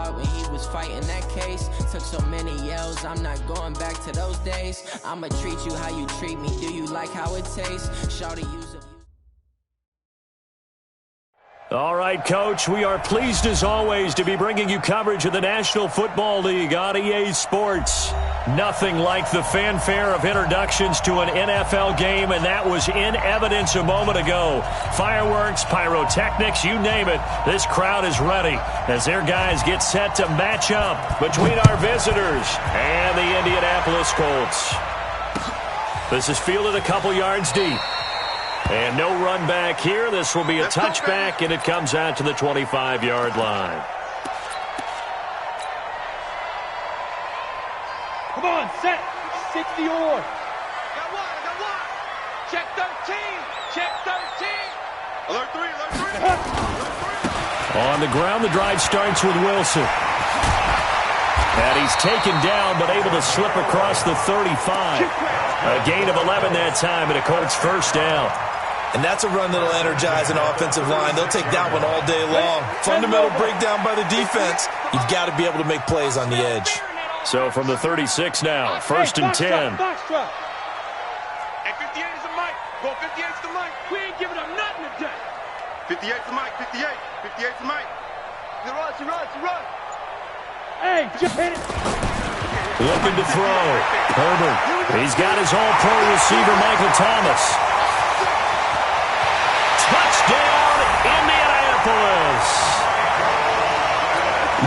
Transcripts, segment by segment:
fought when he was fighting that case. Took so many yells, I'm not going back to those days. I'ma treat you how you treat me. Do you like how it tastes? Shawty, use a... All right, Coach, we are pleased as always to be bringing you coverage of the National Football League on EA Sports. Nothing like the fanfare of introductions to an NFL game, and that was in evidence a moment ago. Fireworks, pyrotechnics, you name it. This crowd is ready as their guys get set to match up between our visitors and the Indianapolis Colts. This is fielded a couple yards deep. And no run back here. This will be a touchback, and it comes out to the 25-yard line. Come on, set. 60 or. Got one. Check 13. Check 13. Alert 3. On the ground, the drive starts with Wilson. And he's taken down, but able to slip across the 35. A gain of 11 that time, and a Colts first down. And that's a run that'll energize an offensive line. They'll take that one all day long. Fundamental breakdown by the defense. You've got to be able to make plays on the edge. So from the 36 now, first and 10. Hey, 58 is the mic. Go 58 is the mic. We ain't giving up nothing today. 58 is the mic. 58. 58 is the mic. It's a run. Hey, just hit it. Looking to throw. Herbert. He's got his all-pro receiver, Michael Thomas. Touchdown, Indianapolis.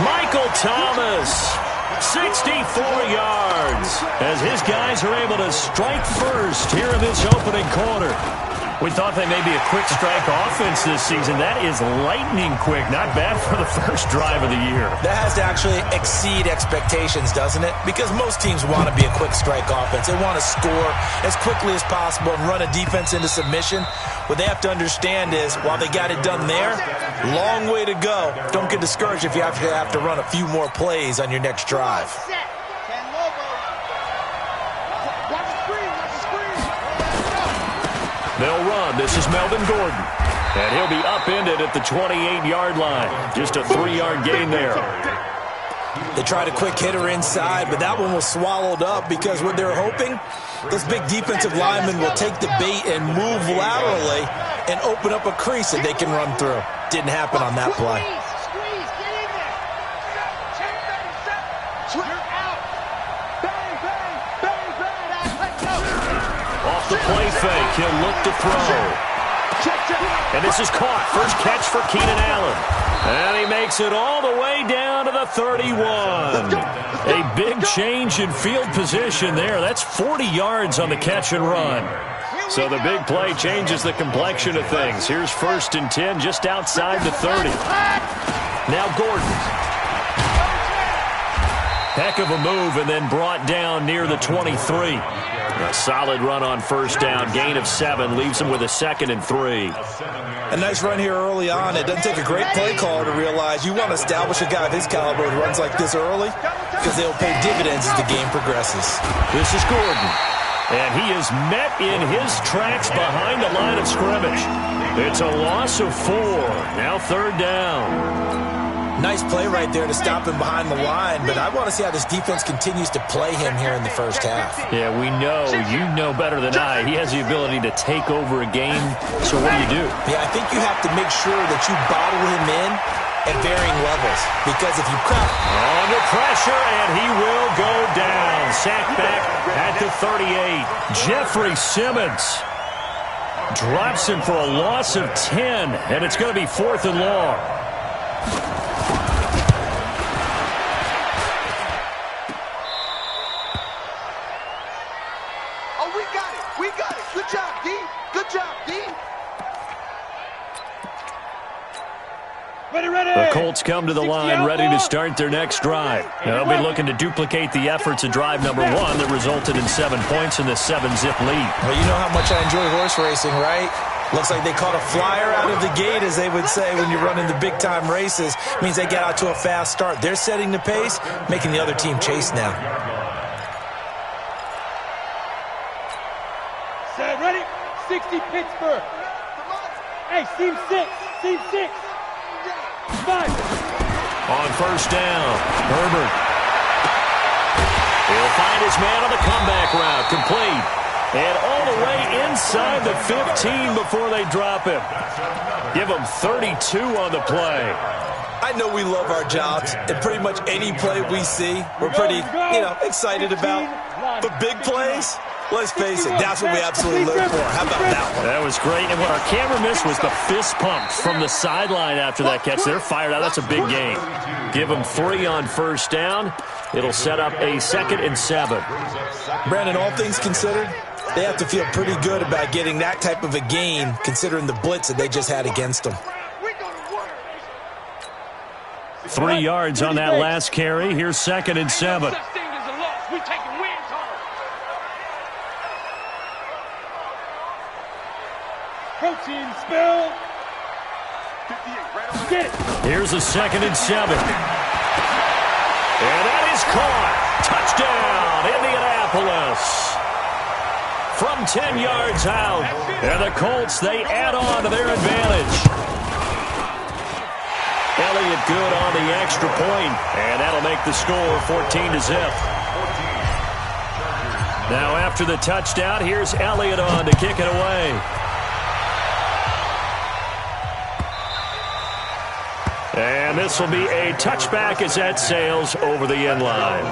Michael Thomas, 64 yards, as his guys are able to strike first here in this opening quarter. We thought they may be a quick strike offense this season. That is lightning quick. Not bad for the first drive of the year. That has to actually exceed expectations, doesn't it? Because most teams want to be a quick strike offense. They want to score as quickly as possible and run a defense into submission. What they have to understand is, while they got it done there, long way to go. Don't get discouraged if you have to run a few more plays on your next drive. They'll run. This is Melvin Gordon. And he'll be upended at the 28-yard line. Just a 3-yard gain there. They tried a quick hitter inside, but that one was swallowed up because what they're hoping, those big defensive linemen will take the bait and move laterally and open up a crease that they can run through. Didn't happen on that play. Squeeze, get in there. Check 37. You're out. Bang. Let's go. Off the play fake, he'll look to throw. And this is caught. First catch for Keenan Allen. And he makes it all the way down to the 31. A big change in field position there. That's 40 yards on the catch and run. So the big play changes the complexion of things. Here's first and 10 just outside the 30. Now Gordon. Heck of a move, and then brought down near the 23. A solid run on first down. Gain of 7 leaves him with a 2nd and 3. A nice run here early on. It doesn't take a great play caller to realize you want to establish a guy of his caliber who runs like this early because they'll pay dividends as the game progresses. This is Gordon. And he is met in his tracks behind the line of scrimmage. It's a loss of 4. Now third down. Nice play right there to stop him behind the line, but I want to see how this defense continues to play him here in the first half. Yeah, we know. You know better than I. He has the ability to take over a game. So what do? Yeah, I think you have to make sure that you bottle him in at varying levels, because if you crowd under pressure, and he will go down. Sacked back at the 38. Jeffrey Simmons drops him for a loss of 10, and it's going to be 4th and long. We got it. Good job, D. Ready. The Colts come to the line ready to start their next drive. They'll be looking to duplicate the efforts of drive number 1 that resulted in 7 points in the 7-zip lead. Well, you know how much I enjoy horse racing, right? Looks like they caught a flyer out of the gate, as they would say when you're running the big-time races. Means they get out to a fast start. They're setting the pace, making the other team chase now. Set, ready? 60 Pittsburgh. Hey, seam 6. 5. on first down. Herbert. He'll find his man on the comeback route. Complete. And all the way inside the 15 before they drop him. Give him 32 on the play. I know we love our jobs, and pretty much any play we see, we're pretty, excited about. But big plays, let's face it, that's what we absolutely live for. How about that one? That was great. And what our camera missed was the fist pumps from the sideline after that catch. They're fired out. That's a big gain. Give them 3 on first down. It'll set up a 2nd and 7. Brandon, all things considered, they have to feel pretty good about getting that type of a gain, considering the blitz that they just had against them. 3 yards on that last carry. Here's 2nd and 7. Protein spill. Get it. Here's a 2nd and 7. And that is caught. Touchdown, Indianapolis. From 10 yards out. And the Colts, they add on to their advantage. Elliott good on the extra point. And that'll make the score 14-0. Now after the touchdown, here's Elliott on to kick it away. And this will be a touchback as that sails over the end line.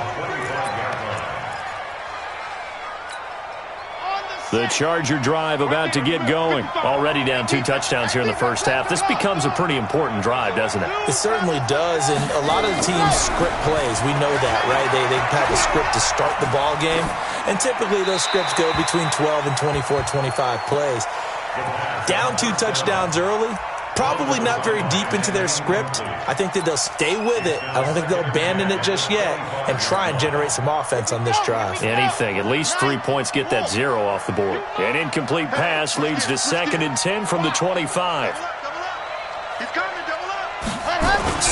The Charger drive about to get going. Already down 2 touchdowns here in the first half. This becomes a pretty important drive, doesn't it? It certainly does, and a lot of the teams script plays. We know that, right? They have a script to start the ball game, and typically those scripts go between 12 and 24, 25 plays. Down 2 touchdowns early, probably not very deep into their script. I think that they'll stay with it. I don't think they'll abandon it just yet and try and generate some offense on this drive. Anything. At least 3 points get that 0 off the board. An incomplete pass leads to 2nd and 10 from the 25.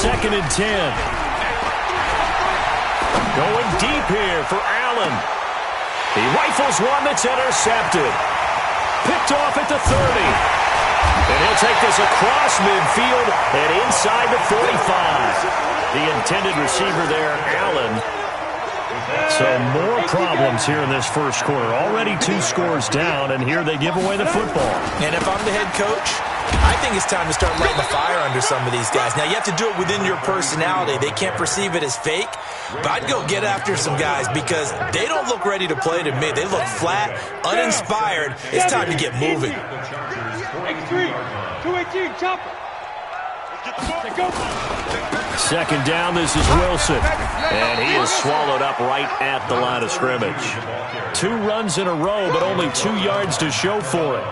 2nd and 10. Going deep here for Allen. He rifles one that's intercepted. Picked off at the 30. And he'll take this across midfield and inside the 45. The intended receiver there, Allen. So more problems here in this first quarter. Already 2 scores down, and here they give away the football. And if I'm the head coach, I think it's time to start lighting the fire under some of these guys. Now, you have to do it within your personality. They can't perceive it as fake. But I'd go get after some guys because they don't look ready to play to me. They look flat, uninspired. It's time to get moving. X3, 218, chopper. Go. 2nd down, this is Wilson. And he is swallowed up right at the line of scrimmage. 2 runs in a row, but only 2 yards to show for it.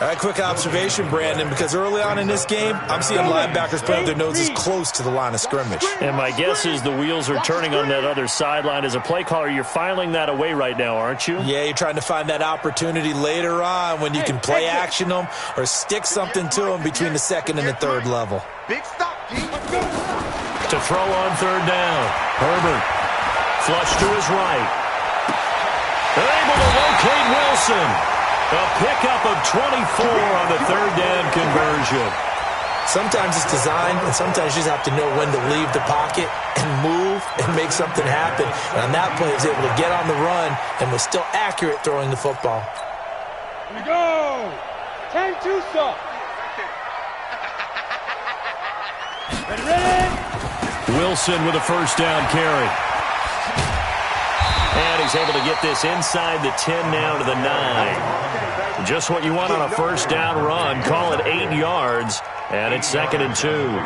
All right, quick observation, Brandon, because early on in this game, I'm seeing linebackers putting their noses close to the line of scrimmage. And my guess is the wheels are turning on that other sideline. As a play caller, you're filing that away right now, aren't you? Yeah, you're trying to find that opportunity later on when you can play action them or stick something to them between the 2nd and the 3rd level. Big stop, G. To throw on 3rd down. Herbert. Flush to his right. They're able to locate Wilson. A pickup of 24 on the 3rd down conversion. Sometimes it's designed, and sometimes you just have to know when to leave the pocket and move and make something happen. And on that play, he was able to get on the run and was still accurate throwing the football. Here we go. 10-2 stop. Ready? Wilson with a first down carry. And he's able to get this inside the 10 now to the 9. Just what you want on a first down run. Call it 8 yards, and it's 2nd and 2.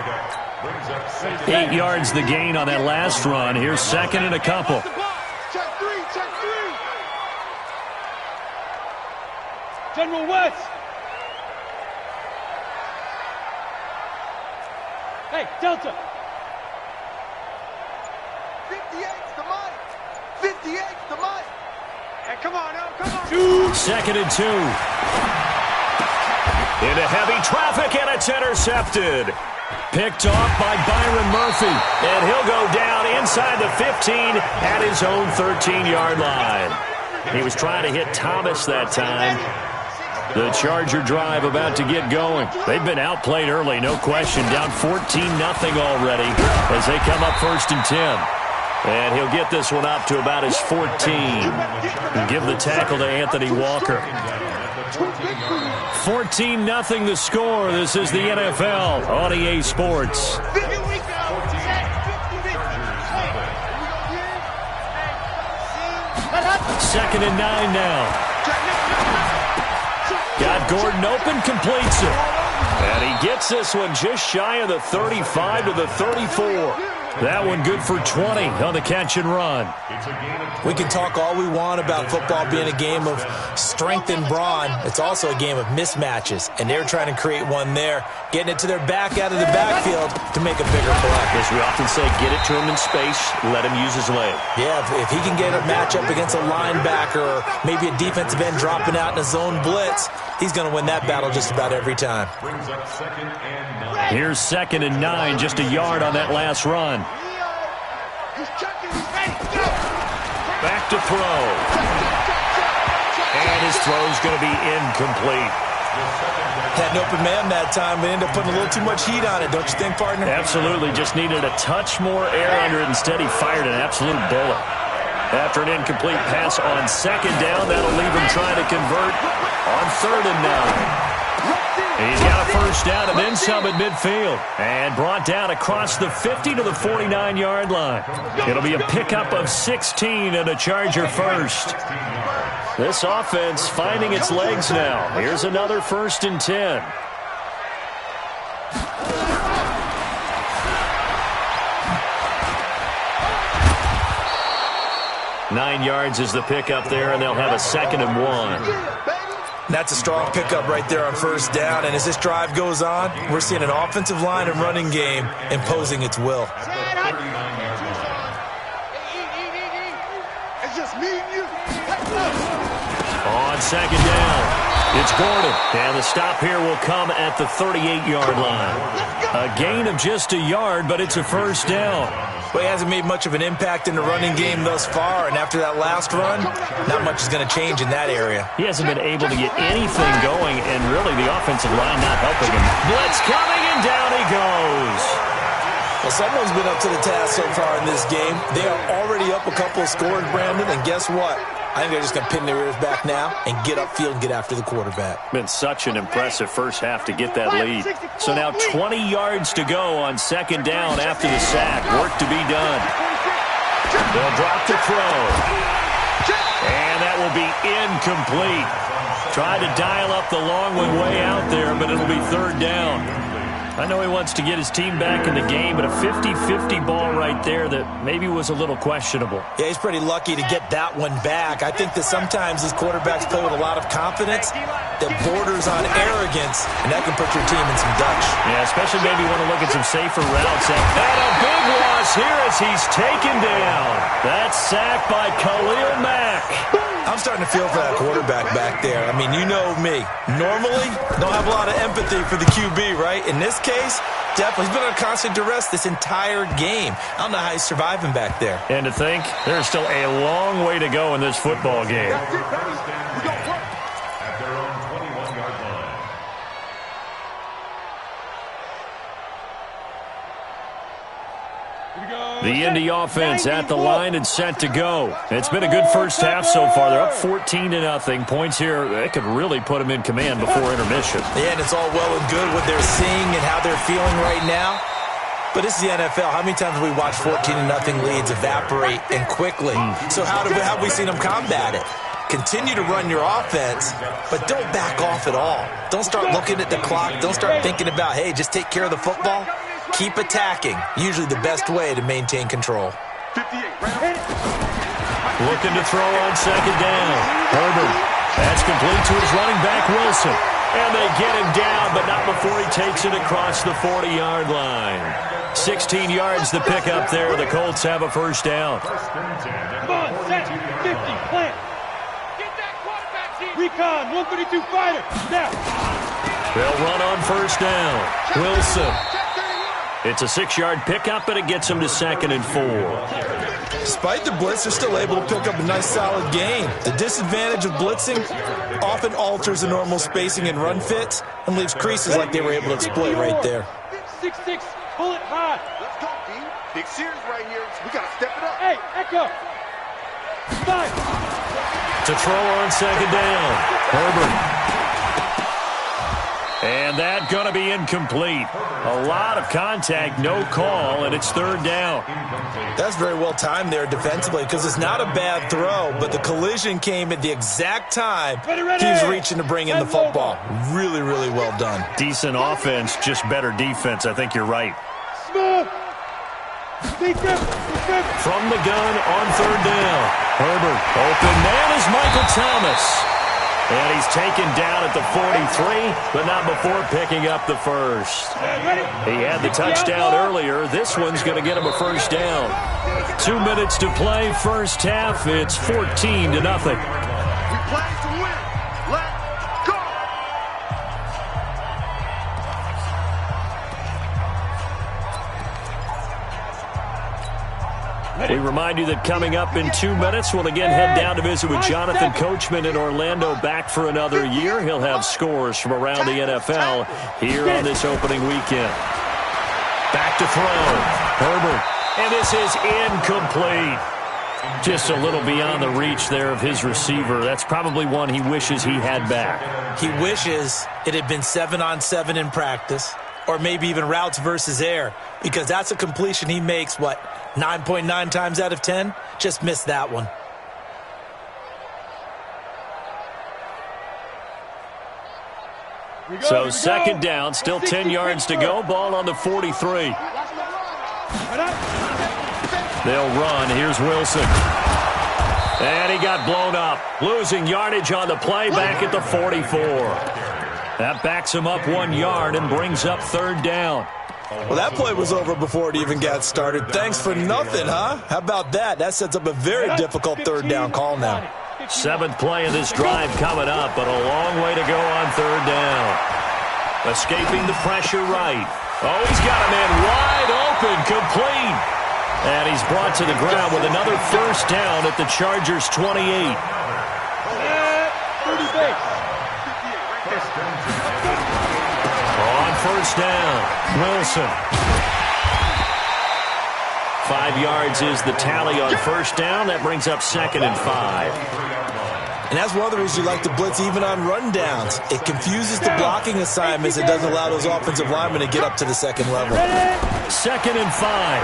8 yards the gain on that last run. Here's 2nd and a couple. Check 3, check 3. General West. Hey, Delta. 58's the mic. 58's the mic. Hey, come on now, come on. 2nd and 2. Into heavy traffic, and it's intercepted. Picked off by Byron Murphy. And he'll go down inside the 15 at his own 13-yard line. He was trying to hit Thomas that time. The Charger drive about to get going. They've been outplayed early, no question. Down 14-0 already as they come up 1st and 10. And he'll get this one up to about his 14. And give the tackle to Anthony Walker. 14-0 the score. This is the NFL on EA Sports. Second and 9 now. Got Gordon open, completes it. And he gets this one just shy of the 35 to the 34. That one good for 20 on the catch and run. We can talk all we want about football being a game of strength and brawn. It's also a game of mismatches, and they're trying to create one there, getting it to their back out of the backfield to make a bigger play. As we often say, get it to him in space, let him use his leg. Yeah, if he can get a matchup against a linebacker or maybe a defensive end dropping out in a zone blitz, he's going to win that battle just about every time. Here's 2nd and 9, just a yard on that last run. Back to throw. And his throw's going to be incomplete. Had an open man that time, but ended up putting a little too much heat on it, don't you think, partner? Absolutely. Just needed a touch more air under it. Instead, he fired an absolute bullet. After an incomplete pass on 2nd down, that'll leave him trying to convert on 3rd and 9. He's got a 1st down and then some at midfield. And brought down across the 50 to the 49-yard line. It'll be a pickup of 16 and a Charger 1st. This offense finding its legs now. Here's another 1st and 10. Nine yards is the pickup there, and they'll have a 2nd and 1. That's a strong pickup right there on 1st down. And as this drive goes on, we're seeing an offensive line and running game imposing its will. It's just me and you. On 2nd down, it's Gordon. And the stop here will come at the 38-yard line. A gain of just a yard, but it's a 1st down. Well, he hasn't made much of an impact in the running game thus far, and after that last run, not much is going to change in that area. He hasn't been able to get anything going, and really the offensive line not helping him. Blitz coming, and down he goes. Well, someone's been up to the task so far in this game. They are already up a couple of scores, Brandon, and guess what? I think they're just going to pin their ears back now and get upfield and get after the quarterback. Been such an impressive first half to get that lead. So now 20 yards to go on 2nd down after the sack. Work to be done. They'll drop the throw. And that will be incomplete. Tried to dial up the long one way out there, but it'll be 3rd down. I know he wants to get his team back in the game, but a 50-50 ball right there that maybe was a little questionable. Yeah, he's pretty lucky to get that one back. I think that sometimes these quarterbacks play with a lot of confidence that borders on arrogance, and that can put your team in some Dutch. Yeah, especially maybe want to look at some safer routes. And a big loss here as he's taken down. That's sacked by Khalil Mack. I'm starting to feel for that quarterback back there. I mean, you know me. Normally, don't have a lot of empathy for the QB, right? In this case, definitely. He's been under constant duress this entire game. I don't know how he's surviving back there. And to think, there's still a long way to go in this football game. The Indy offense at the line and set to go. It's been a good first half so far. They're up 14-0. Points here, they could really put them in command before intermission. Yeah, and it's all well and good what they're seeing and how they're feeling right now. But this is the NFL. How many times have we watched 14-0 leads evaporate and quickly? So how have we seen them combat it? Continue to run your offense, but don't back off at all. Don't start looking at the clock. Don't start thinking about, hey, just take care of the football. Keep attacking. Usually the best way to maintain control. Looking to throw on 2nd down. Herbert. That's complete to his running back, Wilson. And they get him down, but not before he takes it across the 40-yard line. 16 yards to pick up there. The Colts have a 1st down. Come on, set, 50, plant. Recon, 132 fighter, now. They'll run on 1st down. Wilson. It's a 6-yard pickup, and it gets him to 2nd and 4. Despite the blitz, they're still able to pick up a nice solid gain. The disadvantage of blitzing often alters the normal spacing and run fits and leaves creases like they were able to exploit right there. 6-6, pull it high. Let's go, B. Big series right here. We got to step it up. Hey, Echo. 5. To throw on second down. Herbert. And that going to be incomplete. A lot of contact, no call, and it's third down. That's very well timed there defensively because it's not a bad throw, but the collision came at the exact time he was reaching to bring in the football. Really, really well done. Decent offense, just better defense. I think you're right. Smooth. From the gun on third down. Herbert, open man is Michael Thomas. And he's taken down at the 43, but not before picking up the first. He had the touchdown earlier. This one's going to get him a first down. 2 minutes to play, first half. It's 14-0. We play to win. Let's go. We remind you that coming up in 2 minutes, we'll again head down to visit with Jonathan Coachman in Orlando, back for another year. He'll have scores from around the NFL here on this opening weekend. Back to throw. Herbert. And this is incomplete. Just a little beyond the reach there of his receiver. That's probably one he wishes he had back. He wishes it had been 7-on-7 in practice, or maybe even routes versus air, because that's a completion he makes, 9.9 times out of 10? Just missed that one. So second down, still 10 yards to go. Ball on the 43. They'll run. Here's Wilson. And he got blown up. Losing yardage on the play back at the 44. That backs him up 1 yard and brings up third down. Well, that play was over before it even got started. Thanks for nothing, huh? How about that? That sets up a very difficult third down call now. 7th play of this drive coming up, but a long way to go on third down. Escaping the pressure right. Oh, he's got a man wide open, complete. And he's brought to the ground with another first down at the Chargers 28. 30 base. On first down, Wilson. 5 yards is the tally on first down. That brings up 2nd and 5. And that's one of the reasons you like to blitz even on rundowns. It confuses the blocking assignments. It doesn't allow those offensive linemen to get up to the second level. 2nd and 5.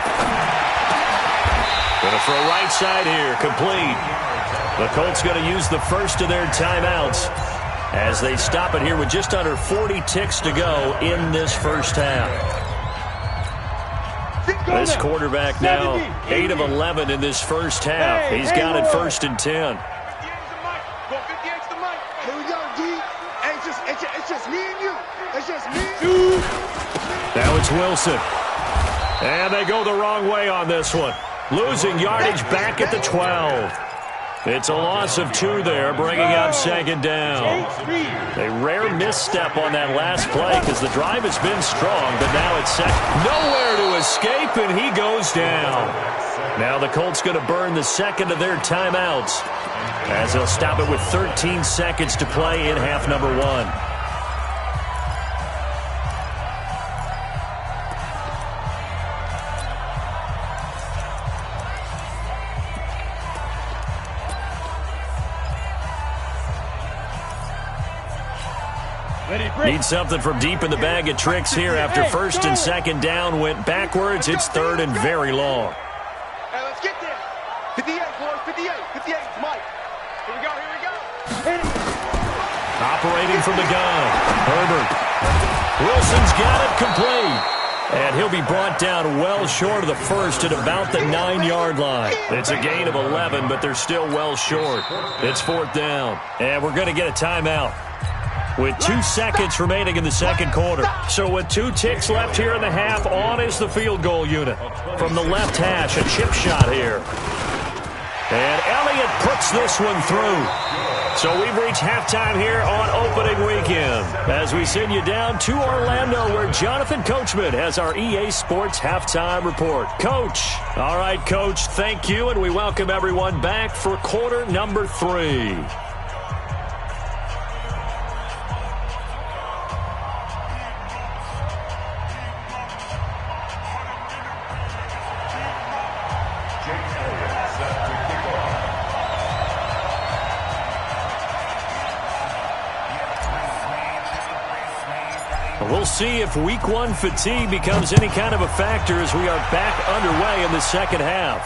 Going to throw right side here, complete. The Colts going to use the first of their timeouts as they stop it here with just under 40 ticks to go in this first half. This quarterback now 8 of 11 in this first half. He's got it 1st and 10. Here we go, D. It's just me and you. It's just me and you. Now it's Wilson. And they go the wrong way on this one. Losing yardage back at the 12. It's a loss of 2 there, bringing up 2nd down. A rare misstep on that last play because the drive has been strong, but now it's nowhere to escape, and he goes down. Now the Colts going to burn the second of their timeouts as they'll stop it with 13 seconds to play in half number 1. Need something from deep in the bag of tricks here after 1st and 2nd down went backwards. It's 3rd and very long. Hey, let's get there. 58, boys, 58. 58, Mike. Here we go. Operating from the gun. Herbert. Wilson's got it complete. And he'll be brought down well short of the first at about the 9-yard line. It's a gain of 11, but they're still well short. It's 4th down. And we're going to get a timeout with 2 seconds remaining in the second quarter. So with 2 ticks left here in the half, on is the field goal unit. From the left hash, a chip shot here. And Elliott puts this one through. So we've reached halftime here on opening weekend as we send you down to Orlando where Jonathan Coachman has our EA Sports halftime report. Coach. All right, Coach, thank you, and we welcome everyone back for quarter number 3. We'll see if week 1 fatigue becomes any kind of a factor as we are back underway in the second half.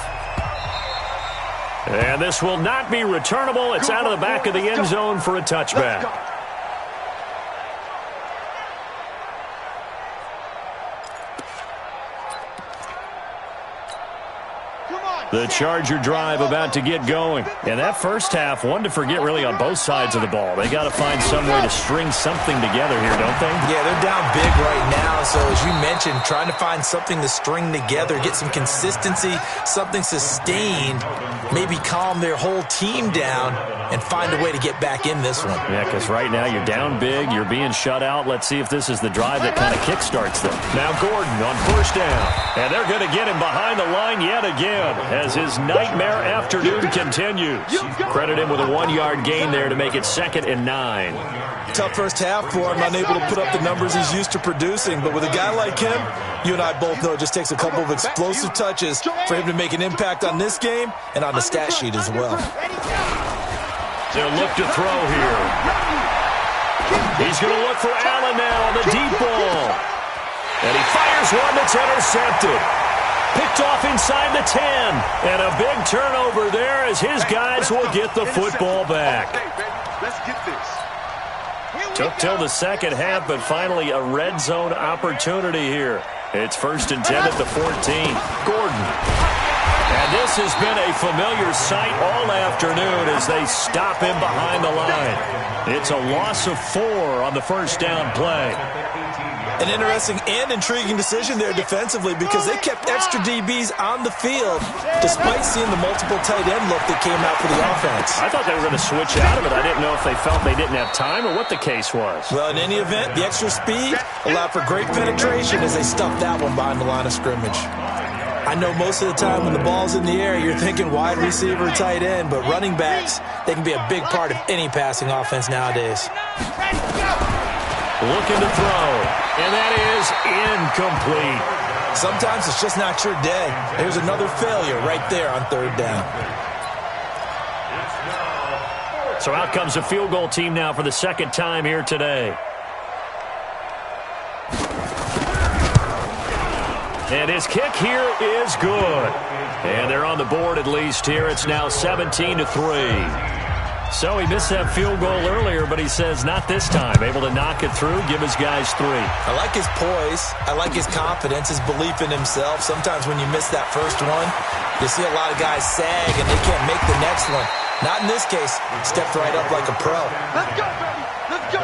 And this will not be returnable. It's out of the back of the end zone for a touchback. The Charger drive about to get going. And that first half, one to forget really on both sides of the ball. They got to find some way to string something together here, don't they? Yeah, they're down big right now. So as you mentioned, trying to find something to string together, get some consistency, something sustained, maybe calm their whole team down and find a way to get back in this one. Yeah, because right now you're down big, you're being shut out. Let's see if this is the drive that kind of kickstarts them. Now Gordon on first down. And they're going to get him behind the line yet again as his nightmare afternoon continues. Credit him with a 1-yard gain there to make it 2nd and 9. Tough first half for him, unable to put up the numbers he's used to producing. But with a guy like him, you and I both know it just takes a couple of explosive touches for him to make an impact on this game and on the stat sheet as well. They'll look to throw here. He's going to look for Allen now on the deep ball. And he fires one that's intercepted. Picked off inside the 10. And a big turnover there as his guys will get the football back. Let's get this. Took till the second half, but finally a red zone opportunity here. It's 1st and 10 at the 14. Gordon. And this has been a familiar sight all afternoon as they stop him behind the line. It's a loss of 4 on the first down play. An interesting and intriguing decision there defensively because they kept extra DBs on the field despite seeing the multiple tight end look that came out for the offense. I thought they were going to switch out of it. I didn't know if they felt they didn't have time or what the case was. Well, in any event, the extra speed allowed for great penetration as they stuffed that one behind the line of scrimmage. I know most of the time when the ball's in the air, you're thinking wide receiver, tight end, but running backs, they can be a big part of any passing offense nowadays. Looking to throw, and that is incomplete. Sometimes it's just not your day. There's another failure right there on 3rd down. So out comes a field goal team now for the 2nd time here today. And his kick here is good. And they're on the board at least here. It's now 17-3. So he missed that field goal earlier, but he says not this time. Able to knock it through, give his guys 3. I like his poise. I like his confidence, his belief in himself. Sometimes when you miss that first one, you see a lot of guys sag and they can't make the next one. Not in this case. Stepped right up like a pro. Let's go, baby. Let's go.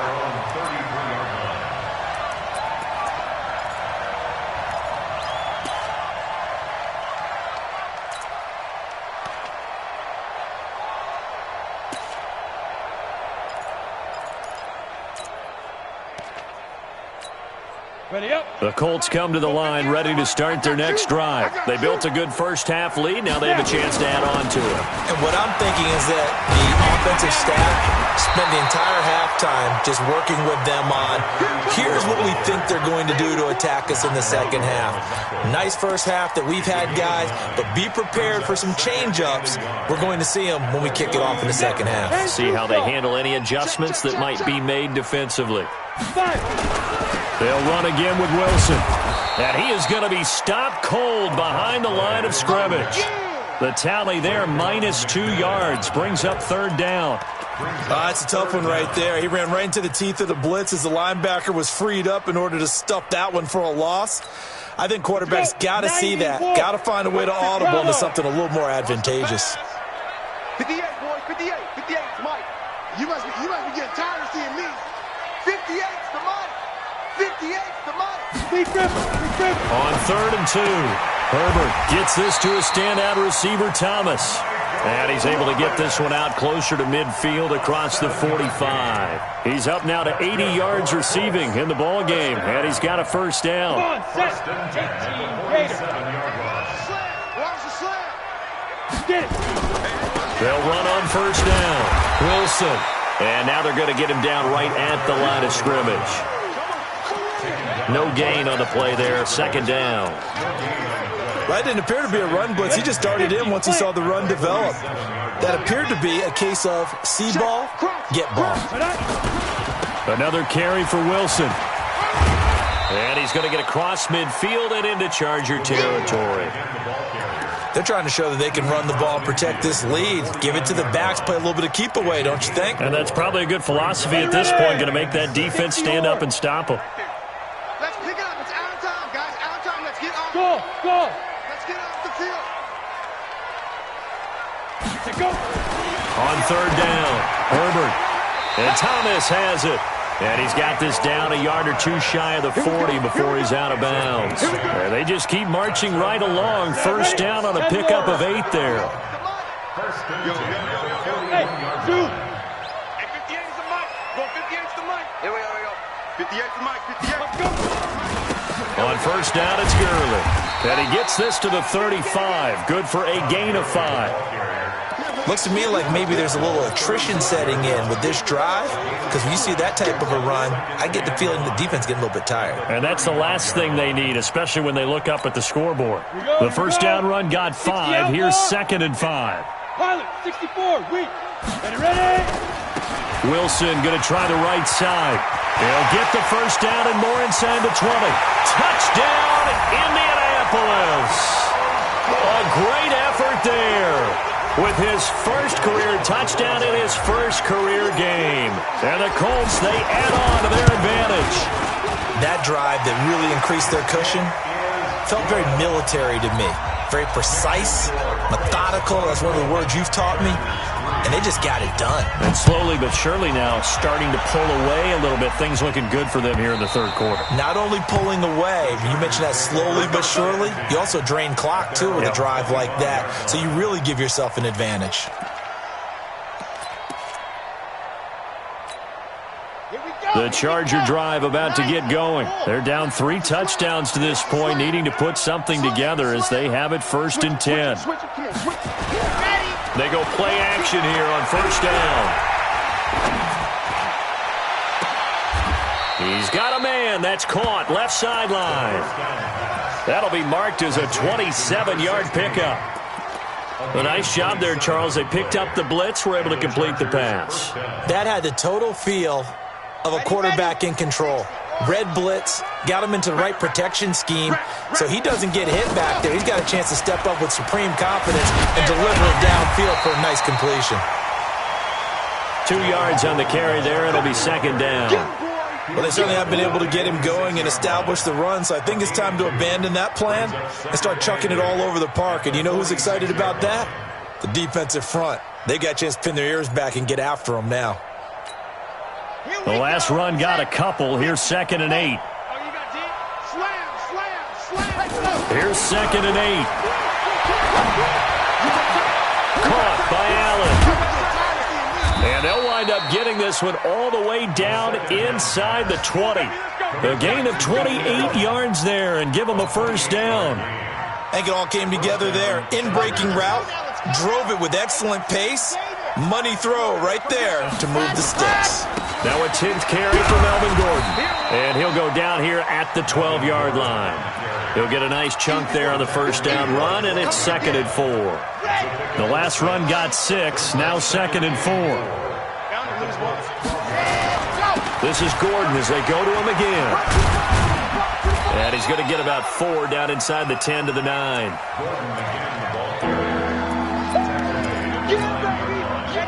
Ready up. The Colts come to the line ready to start their next drive. They built a good first half lead. Now they have a chance to add on to it. And what I'm thinking is that the offensive staff spent the entire halftime just working with them on, here's what we think they're going to do to attack us in the second half. Nice first half that we've had, guys, but be prepared for some change-ups. We're going to see them when we kick it off in the second half. See how they handle any adjustments that might be made defensively. They'll run again with Wilson. And he is going to be stopped cold behind the line of scrimmage. The tally there, -2 yards, brings up 3rd down. It's a tough one right there. He ran right into the teeth of the blitz as the linebacker was freed up in order to stuff that one for a loss. I think quarterbacks got to see that. Got to find a way to audible into something a little more advantageous. 58, boys, 58. 58's Mike. You must be getting tired of seeing me. 58's the money. 58's the money. On 3rd and 2, Herbert gets this to a standout receiver, Thomas. And he's able to get this one out closer to midfield across the 45. He's up now to 80 yards receiving in the ball game, and he's got a first down. Come on, set. 18 Raiders. Get it. They'll run on first down. Wilson. And now they're going to get him down right at the line of scrimmage. No gain on the play there. Second down. Well, it didn't appear to be a run blitz. He just darted in once he saw the run develop. That appeared to be a case of see ball, get ball. Another carry for Wilson. And he's going to get across midfield and into Charger territory. They're trying to show that they can run the ball and protect this lead. Give it to the backs, play a little bit of keep away, don't you think? And that's probably a good philosophy at this point, going to make that defense stand up and stop them. Let's pick it up. It's out of time, guys. Out of time. Let's get off. Go. Let's get off the field. Go. On third down, Herbert. And Thomas has it. And he's got this down a yard or two shy of the 40 before he's out of bounds. And they just keep marching right along. First down on a pickup of 8 there. Hey, shoot. Hey, 58 is the mic. Go 58 is the mic. Here we go. 58 is the mic. 58. On first down, it's Gurley. And he gets this to the 35. Good for a gain of 5. Looks to me like maybe there's a little attrition setting in with this drive, because when you see that type of a run, I get the feeling the defense getting a little bit tired. And that's the last thing they need, especially when they look up at the scoreboard. The first down run got 5. Here's 2nd and 5. Pilot, 64, weak. Ready? Wilson going to try the right side. He'll get the first down and more inside the 20. Touchdown, Indianapolis. A great effort there with his first career touchdown in his first career game. And the Colts, they add on to their advantage. That drive that really increased their cushion felt very military to me. Very precise, methodical. That's one of the words you've taught me. And they just got it done. And slowly but surely now starting to pull away a little bit. Things looking good for them here in the third quarter. Not only pulling away, you mentioned that slowly but surely, you also drain clock too with a drive like that. So you really give yourself an advantage. The Charger drive about to get going. They're down 3 touchdowns to this point, needing to put something together as they have it 1st and 10. They go play action here on first down. He's got a man. That's caught. Left sideline. That'll be marked as a 27-yard pickup. A nice job there, Charles. They picked up the blitz, were able to complete the pass. That had the total feel of a quarterback in control. Red blitz, got him into the right protection scheme, so he doesn't get hit back there. He's got a chance to step up with supreme confidence and deliver it downfield for a nice completion. 2 yards on the carry there. It'll be 2nd down. Well, they certainly have been able to get him going and establish the run, so I think it's time to abandon that plan and start chucking it all over the park. And you know who's excited about that? The defensive front. They got a chance to pin their ears back and get after him now. The last run got a couple. Here's 2nd and 8. Here's 2nd and 8. Caught by Allen. And they'll wind up getting this one all the way down inside the 20. A gain of 28 yards there and give them a first down. I think it all came together there. In-breaking route. Drove it with excellent pace. Money throw right there to move the sticks. Now a 10th carry for Melvin Gordon. And he'll go down here at the 12-yard line. He'll get a nice chunk there on the first down run, and it's 2nd and 4. The last run got 6, now 2nd and 4. This is Gordon as they go to him again. And he's going to get about 4 down inside the 10 to the 9.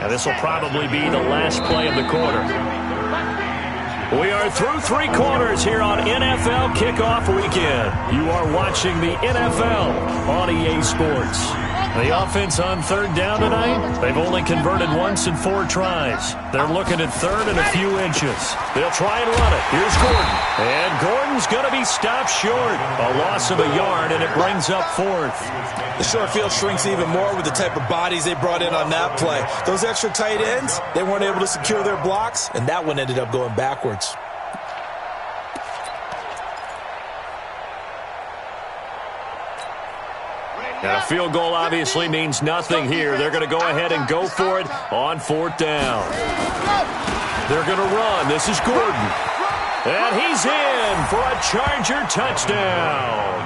And this will probably be the last play of the quarter. We are through 3 quarters here on NFL Kickoff Weekend. You are watching the NFL on EA Sports. The offense on third down tonight, they've only converted once in 4 tries. They're looking at third and a few inches. They'll try and run it. Here's Gordon. And Gordon's going to be stopped short. A loss of a yard, and it brings up fourth. The short field shrinks even more with the type of bodies they brought in on that play. Those extra tight ends, they weren't able to secure their blocks, and that one ended up going backwards. And a field goal obviously means nothing here. They're going to go ahead and go for it on fourth down. They're going to run. This is Gordon. And he's in for a Charger touchdown.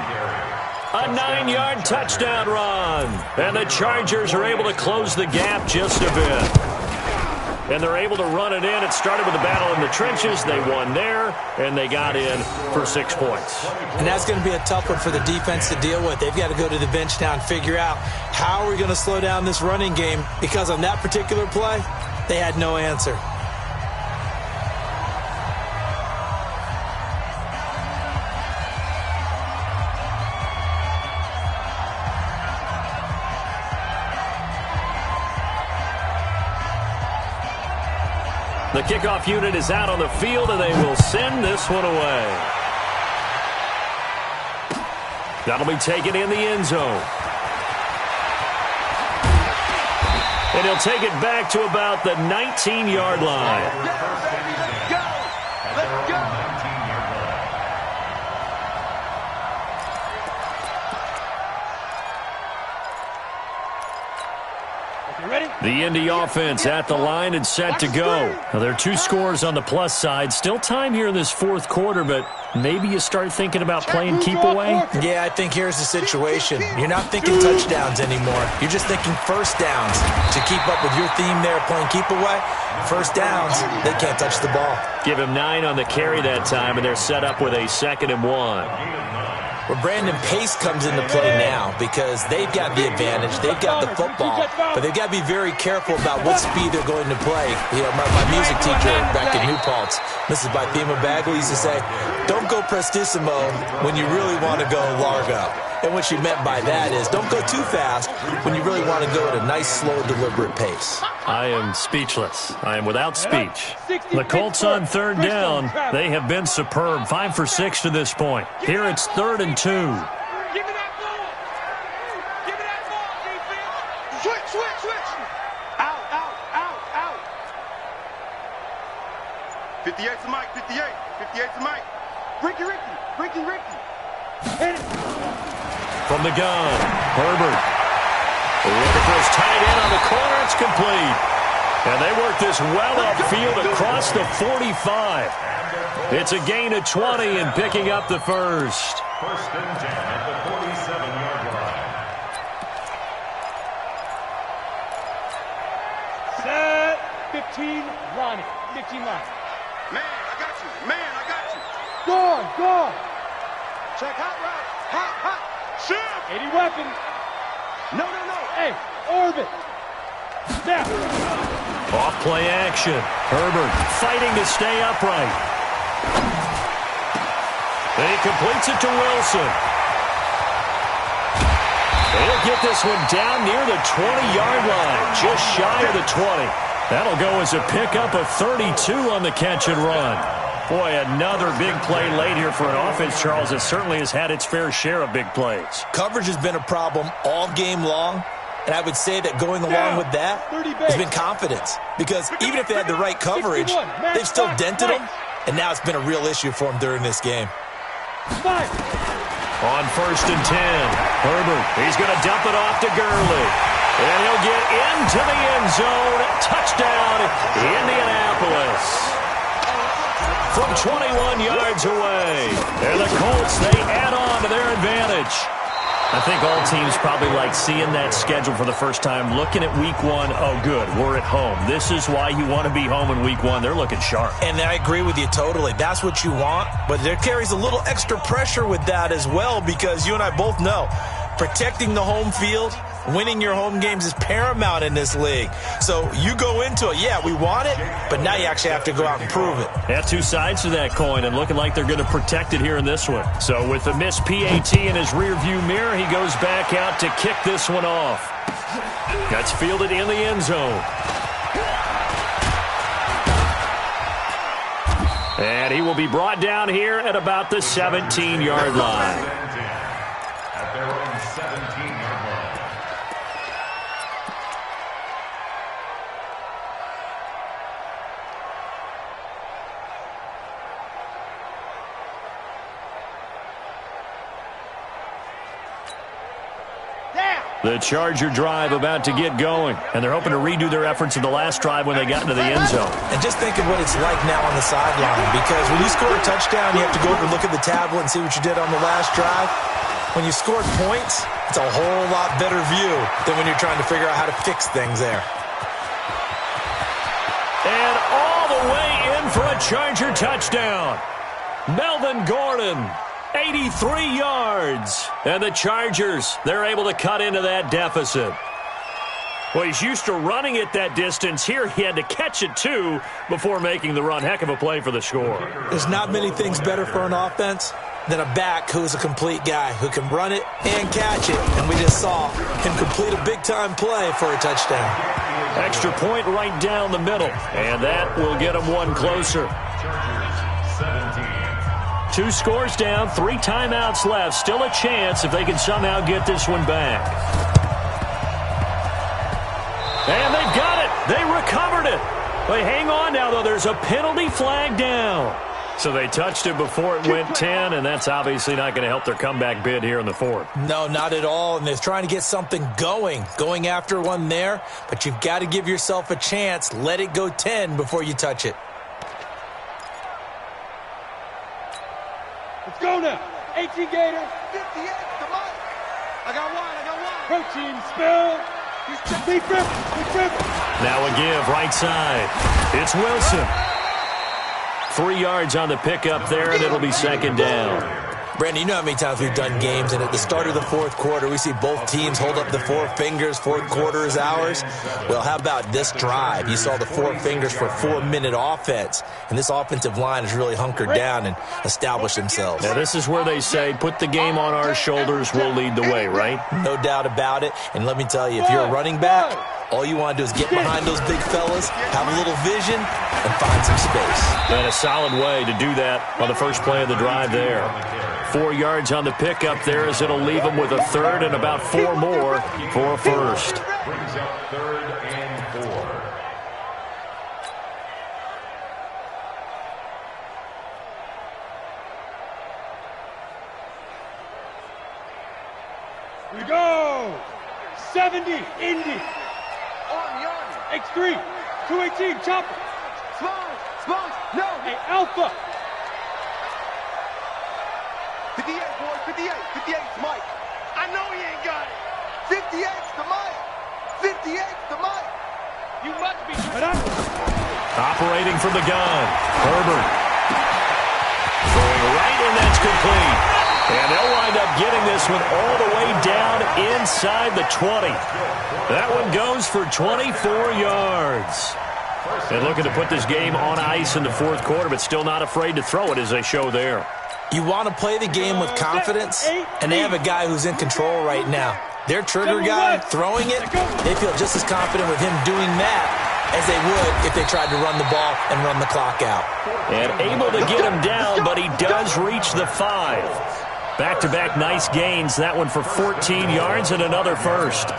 A 9-yard touchdown run. And the Chargers are able to close the gap just a bit. And they're able to run it in. It started with a battle in the trenches. They won there, and they got in for 6 points. And that's going to be a tough one for the defense to deal with. They've got to go to the bench now and figure out how are we going to slow down this running game, because on that particular play, they had no answer. The kickoff unit is out on the field, and they will send this one away. That'll be taken in the end zone. And he'll take it back to about the 19-yard line. Let's go! Let's go! The Indy offense at the line and set to go. Now, there are 2 scores on the plus side. Still time here in this fourth quarter, but maybe you start thinking about playing keep away? Yeah, I think here's the situation. You're not thinking touchdowns anymore. You're just thinking first downs. To keep up with your theme there, playing keep away, first downs, they can't touch the ball. Give him 9 on the carry that time, and they're set up with a 2nd and 1. Well, Brandon, pace comes into play now because they've got the advantage. They've got the football, but they've got to be very careful about what speed they're going to play. You know, my music teacher back in New Paltz, Mrs. Bythema Bagley, used to say, don't go prestissimo when you really want to go largo. And what she meant by that is don't go too fast when you really want to go at a nice, slow, deliberate pace. I am speechless. I am without speech. The Colts on third down. They have been superb. 5 for 6 to this point. Here it's 3rd and 2. Give me that ball! Give me that ball, defense! Switch! Out! 58 to Mike, 58 to Mike. Ricky. Hit it! From the gun, Herbert. Looking for his tight end on the corner. It's complete. And they work this well upfield across the 45. It's a gain of 20 and picking up the first. First and 10 at the 47-yard line. Set. 15, Ronnie. 15 line. Man, I got you. Gone. Check hot route. Hot. Shift. 80 weapon. No. Hey, orbit. Snap. Off play action. Herbert fighting to stay upright. And he completes it to Wilson. He'll get this one down near the 20-yard line, just shy of the 20. That'll go as a pickup of 32 on the catch and run. Boy, another big play late here for an offense, Charles, that certainly has had its fair share of big plays. Coverage has been a problem all game long, and I would say that going along with that has been confidence. Because even if they had the right coverage, they've still dented them, and now it's been a real issue for them during this game. On 1st and 10, Herbert, he's going to dump it off to Gurley. And he'll get into the end zone. Touchdown, Indianapolis. From 21 yards away. And the Colts, they add on to their advantage. I think all teams probably like seeing that schedule for the first time, looking at week 1. Oh, good, we're at home. This is why you want to be home in week 1. They're looking sharp. And I agree with you totally. That's what you want. But there carries a little extra pressure with that as well, because you and I both know protecting the home field Winning your home games is paramount in this league. So you go into it, yeah, we want it, but now you actually have to go out and prove it. Yeah, two sides to that coin, and looking like they're going to protect it here in this one. So with the missed PAT in his rearview mirror, he goes back out to kick this one off. That's fielded in the end zone. And he will be brought down here at about the 17-yard line. At their own 17-yard line. The Charger drive about to get going, and they're hoping to redo their efforts in the last drive when they got into the end zone. And just think of what it's like now on the sideline, because when you score a touchdown, you have to go over and look at the tablet and see what you did on the last drive. When you scored points, it's a whole lot better view than when you're trying to figure out how to fix things there. And all the way in for a Charger touchdown. Melvin Gordon. 83 yards. And the Chargers, they're able to cut into that deficit. Well, he's used to running it that distance. Here he had to catch it, too, before making the run. Heck of a play for the score. There's not many things better for an offense than a back who's a complete guy who can run it and catch it. And we just saw him complete a big-time play for a touchdown. Extra point right down the middle. And that will get him one closer. Chargers 17. 2 scores down, 3 timeouts left. Still a chance if they can somehow get this one back. And they've got it. They recovered it. They hang on now, though. There's a penalty flag down. So they touched it before it went 10, and that's obviously not going to help their comeback bid here in the fourth. No, not at all, and they're trying to get something going after one there, but you've got to give yourself a chance. Let it go 10 before you touch it. Let's go now. 18 Gator. 58, come on. I got one. Protein spill. Deep rip. Now a give, right side. It's Wilson. 3 yards on the pickup there, and it'll be second down. Brandon, you know how many times we've done games, and at the start of the fourth quarter, we see both teams hold up the 4 fingers, fourth quarter is ours. Well, how about this drive? You saw the 4 fingers for a 4-minute offense, and this offensive line has really hunkered down and established themselves. Now, this is where they say, put the game on our shoulders, we'll lead the way, right? No doubt about it, and let me tell you, if you're a running back, all you want to do is get behind those big fellas, have a little vision, and find some space. And a solid way to do that on the first play of the drive there. 4 yards on the pickup there as it'll leave them with a third and about 4 more for a first. Brings up 3rd and 4. We go. 70, Indy. Army. X3, 218, chopper. Small, no. Hey, Alpha. 58, boys, 58's Mike. I know he ain't got it. 58's the Mike. 58's the Mike. You must be. Operating from the gun, Herbert. Throwing right, and that's complete. And they'll wind up getting this one all the way down inside the 20. That one goes for 24 yards. And looking to put this game on ice in the fourth quarter, but still not afraid to throw it as they show there. You want to play the game with confidence, and they have a guy who's in control right now. Their trigger guy throwing it, they feel just as confident with him doing that as they would if they tried to run the ball and run the clock out. And able to get him down, but he does reach the 5. Back-to-back nice gains. That one for 14 yards and another first.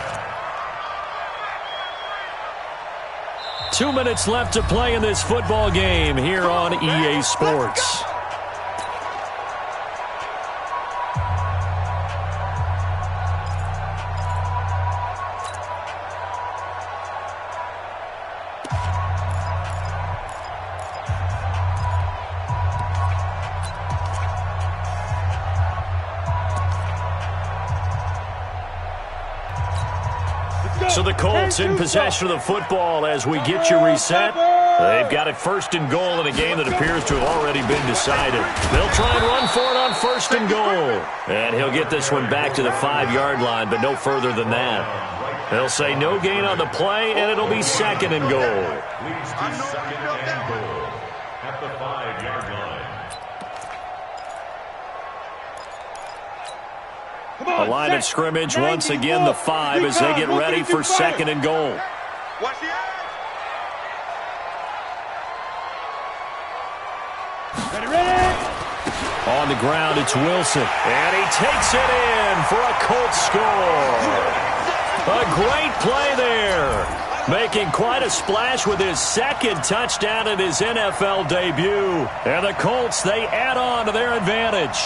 2 minutes left to play in this football game here on EA Sports. So the Colts in possession of the football as we get you reset. They've got it 1st and goal in a game that appears to have already been decided. They'll try and run for it on 1st and goal. And he'll get this one back to the 5-yard line, but no further than that. They'll say no gain on the play, and it'll be second and goal. Leads to second and goal at the 5-yard line. The line of scrimmage once again the 5 as they get ready for second and goal. Watch the edge. On the ground, it's Wilson. And he takes it in for a Colts score. A great play there. Making quite a splash with his second touchdown in his NFL debut. And the Colts, they add on to their advantage.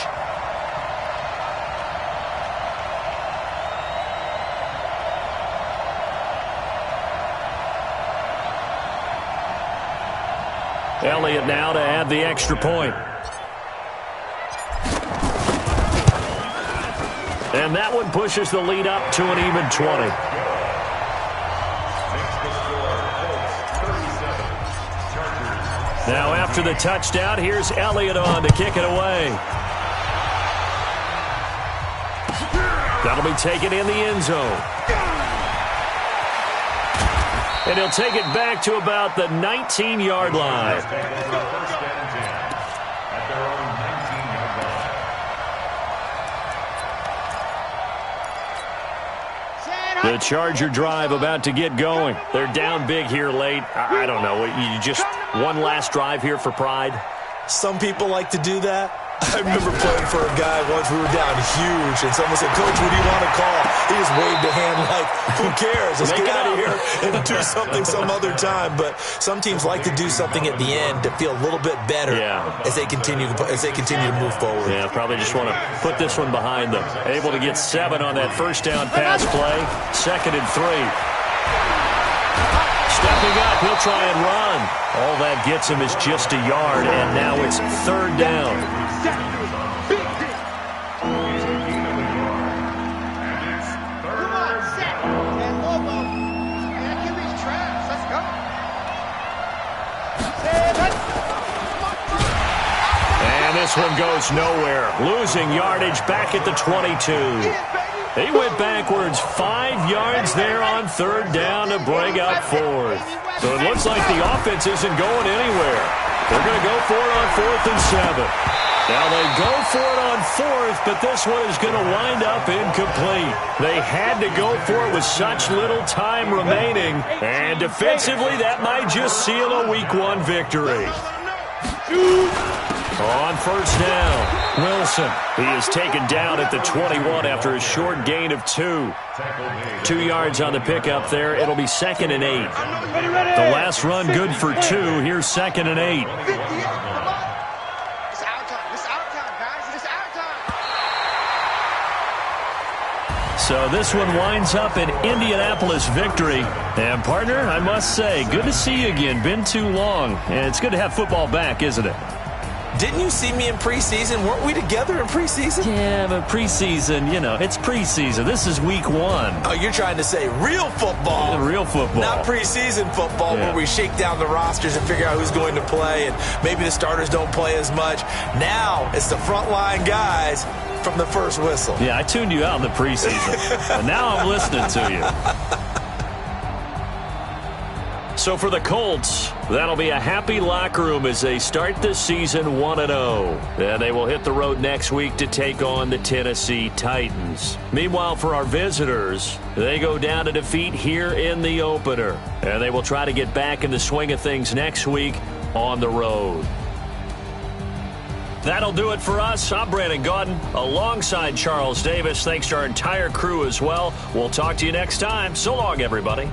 Elliott now to add the extra point. And that one pushes the lead up to an even 20. Now after the touchdown, here's Elliott on to kick it away. That'll be taken in the end zone. And he'll take it back to about the 19-yard line. The Charger drive about to get going. They're down big here late. I don't know. You just one last drive here for pride? Some people like to do that. I remember playing for a guy once. We were down huge, and someone said, "Coach, what do you want to call?" He just waved a hand like, "Who cares? Let's get out of here and do something some other time." But some teams like to do something at the end to feel a little bit better as they continue to move forward. Yeah, probably just want to put this one behind them. Able to get 7 on that first down pass play. 2nd and 3. Stepping up, he'll try and run. All that gets him is just a yard, and now it's 3rd down. And this one goes nowhere. Losing yardage back at the 22. He went backwards 5 yards there on 3rd down to bring up 4th. So it looks like the offense isn't going anywhere. They're going to go for it on 4th and 7. Now they go for it on 4th, but this one is going to wind up incomplete. They had to go for it with such little time remaining, and defensively that might just seal a Week 1 victory. On 1st down, Wilson. He is taken down at the 21 after a short gain of 2. 2 yards on the pickup there. It'll be 2nd and 8. The last run good for 2. Here's 2nd and 8. So this one winds up an Indianapolis victory. And, partner, I must say, good to see you again. Been too long. And it's good to have football back, isn't it? Didn't you see me in preseason? Weren't we together in preseason? Yeah, but preseason, it's preseason. This is Week 1. Oh, you're trying to say real football. Real football. Not preseason football where we shake down the rosters and figure out who's going to play, and maybe the starters don't play as much. Now it's the frontline guys from the first whistle. Yeah, I tuned you out in the preseason, and now I'm listening to you. So for the Colts, that'll be a happy locker room as they start this season 1-0. And they will hit the road next week to take on the Tennessee Titans. Meanwhile, for our visitors, they go down to defeat here in the opener. And they will try to get back in the swing of things next week on the road. That'll do it for us. I'm Brandon Gaudin alongside Charles Davis. Thanks to our entire crew as well. We'll talk to you next time. So long, everybody.